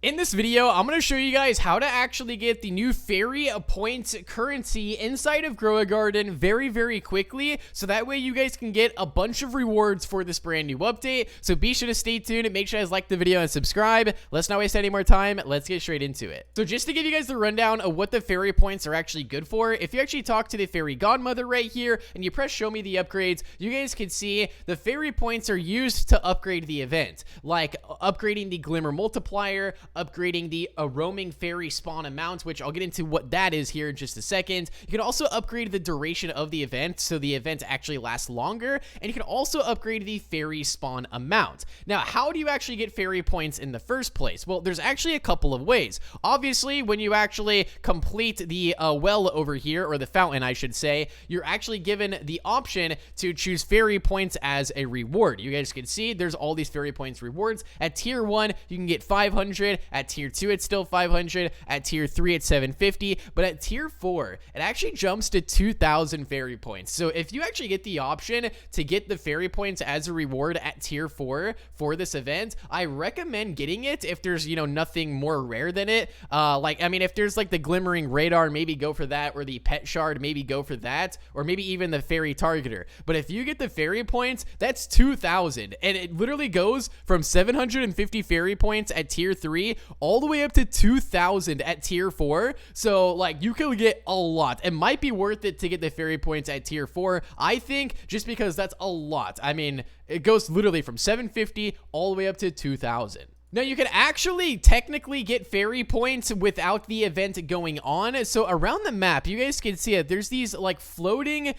In this video, I'm going to show you guys how to actually get the new fairy points currency inside of Grow a Garden very quickly, so that way you guys can get a bunch of rewards for this brand new update. So be sure to stay tuned and make sure you guys like the video and subscribe. Let's not waste any more time. Let's get straight into it. So just to give you guys the rundown of what the fairy points are actually good for, if you actually talk to the fairy godmother right here and you press show me the upgrades, you guys can see the fairy points are used to upgrade the event, like upgrading the glimmer multiplier, upgrading the roaming fairy spawn amount, which I'll get into what that is here in just a second. You can also upgrade the duration of the event, so the event actually lasts longer, and you can also upgrade the fairy spawn amount. Now, how do you actually get fairy points in the first place? Well, there's actually a couple of ways. Obviously, when you actually complete the well over here, or the fountain, I should say, you're actually given the option to choose fairy points as a reward. You guys can see there's all these fairy points rewards. At tier 1, you can get 500. At tier 2, it's still 500. At tier 3, it's 750. But at tier 4, it actually jumps to 2,000 fairy points. So if you actually get the option to get the fairy points as a reward at tier 4 for this event, I recommend getting it if there's, nothing more rare than it. If there's like the glimmering radar, maybe go for that, or the pet shard, maybe go for that, or maybe even the fairy targeter. But if you get the fairy points, that's 2,000, and it literally goes from 750 fairy points at tier 3 all the way up to 2,000 at tier 4. So like you can get a lot. It might be worth it to get the fairy points at tier 4, I think, just because that's a lot. I mean, it goes literally from 750 all the way up to 2,000. Now, you can actually technically get fairy points without the event going on. So around the map, you guys can see it. There's these like floating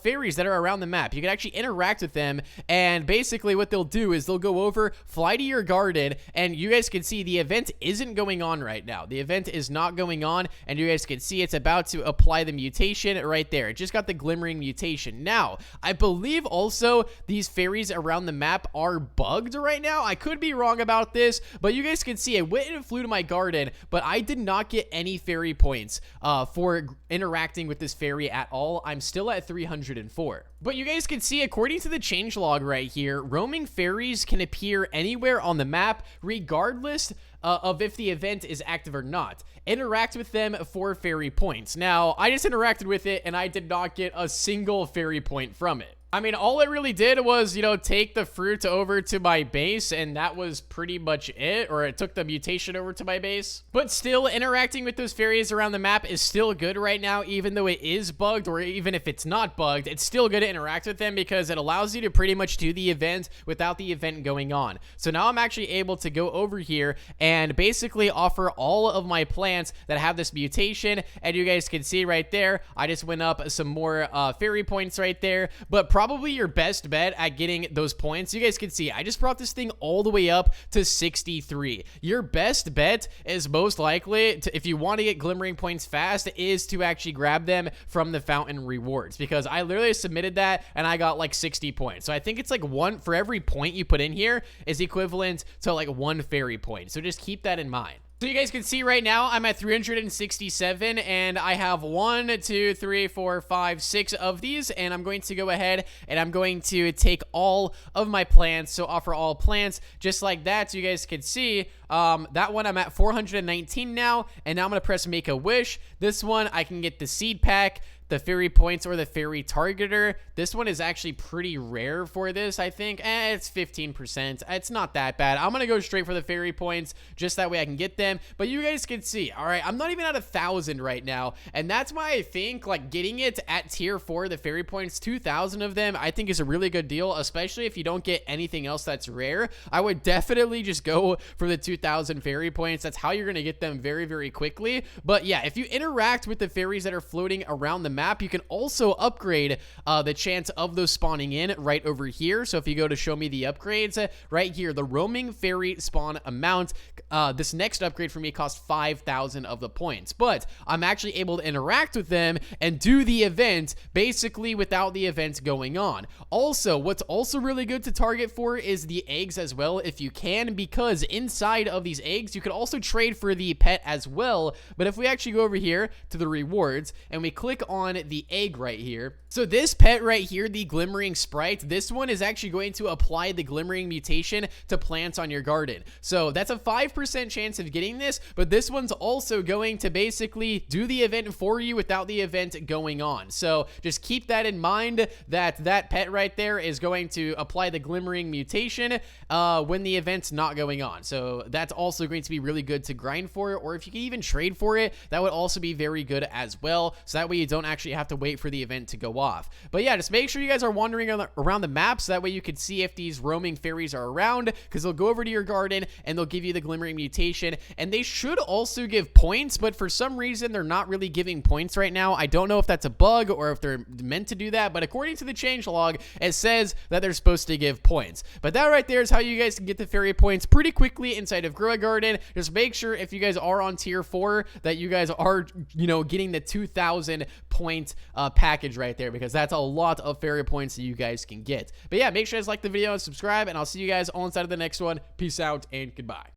fairies that are around the map. You can actually interact with them, and basically what they'll do is they'll go over, fly to your garden, and you guys can see the event isn't going on right now. The event is not going on, and you guys can see it's about to apply the mutation right there. It just got the glimmering mutation. Now, I believe also these fairies around the map are bugged right now. I could be wrong about this, but you guys can see I went and flew to my garden, but I did not get any fairy points for interacting with this fairy at all. I'm still at 304. But you guys can see, according to the changelog right here, roaming fairies can appear anywhere on the map, regardless of if the event is active or not. Interact with them for fairy points. Now, I just interacted with it, and I did not get a single fairy point from it. I mean, all it really did was, take the fruit over to my base, and that was pretty much it, or it took the mutation over to my base. But still, interacting with those fairies around the map is still good right now, even though it is bugged, or even if it's not bugged, it's still good to interact with them because it allows you to pretty much do the event without the event going on. So now I'm actually able to go over here and basically offer all of my plants that have this mutation, and you guys can see right there, I just went up some more fairy points right there. But probably your best bet at getting those points, you guys can see I just brought this thing all the way up to 63. Your best bet is most likely to, if you want to get glimmering points fast, is to actually grab them from the fountain rewards, because I literally submitted that and I got like 60 points. So I think it's like one for every point you put in here is equivalent to like one fairy point. So just keep that in mind. So you guys can see right now I'm at 367, and I have 1, 2, 3, 4, 5, 6 of these, and I'm going to go ahead and I'm going to take all of my plants, so offer all plants just like that. So you guys can see that one I'm at 419 now, and now I'm going to press make a wish. This one I can get the seed pack, the fairy points, or the fairy targeter. This one is actually pretty rare for this, I think. It's 15%. It's not that bad. I'm gonna go straight for the fairy points, just that way I can get them. But you guys can see, all right, I'm not even at 1,000 right now, and that's why I think like getting it at tier 4, the fairy points, 2,000 of them, I think is a really good deal, especially if you don't get anything else that's rare. I would definitely just go for the 2,000 fairy points. That's how you're gonna get them very quickly. But yeah, if you interact with the fairies that are floating around the map, you can also upgrade the chance of those spawning in right over here. So if you go to show me the upgrades right here, the roaming fairy spawn amount, this next upgrade for me cost 5,000 of the points, but I'm actually able to interact with them and do the event basically without the event going on. Also, what's also really good to target for is the eggs as well, if you can, because inside of these eggs. You could also trade for the pet as well, but if we actually go over here to the rewards and we click on the egg right here, so this pet right here, the glimmering sprite, this one is actually going to apply the glimmering mutation to plants on your garden. So that's a 5% chance of getting this, but this one's also going to basically do the event for you without the event going on. So just keep that in mind, that that pet right there is going to apply the glimmering mutation when the event's not going on. So that's also going to be really good to grind for, or if you can even trade for it, that would also be very good as well. So that way you don't actually have to wait for the event to go off. But yeah, just make sure you guys are wandering around the map, so that way you can see if these roaming fairies are around, because they'll go over to your garden and they'll give you the glimmering mutation, and they should also give points, but for some reason they're not really giving points right now. I don't know if that's a bug or if they're meant to do that, but according to the changelog, it says that they're supposed to give points. But that right there is how you guys can get the fairy points pretty quickly inside of Grow a Garden. Just make sure if you guys are on tier 4 that you guys are, you know, getting the 2,000 point package right there, because that's a lot of fairy points that you guys can get. But yeah, make sure you guys like the video and subscribe, and I'll see you guys on inside of the next one. Peace out and goodbye.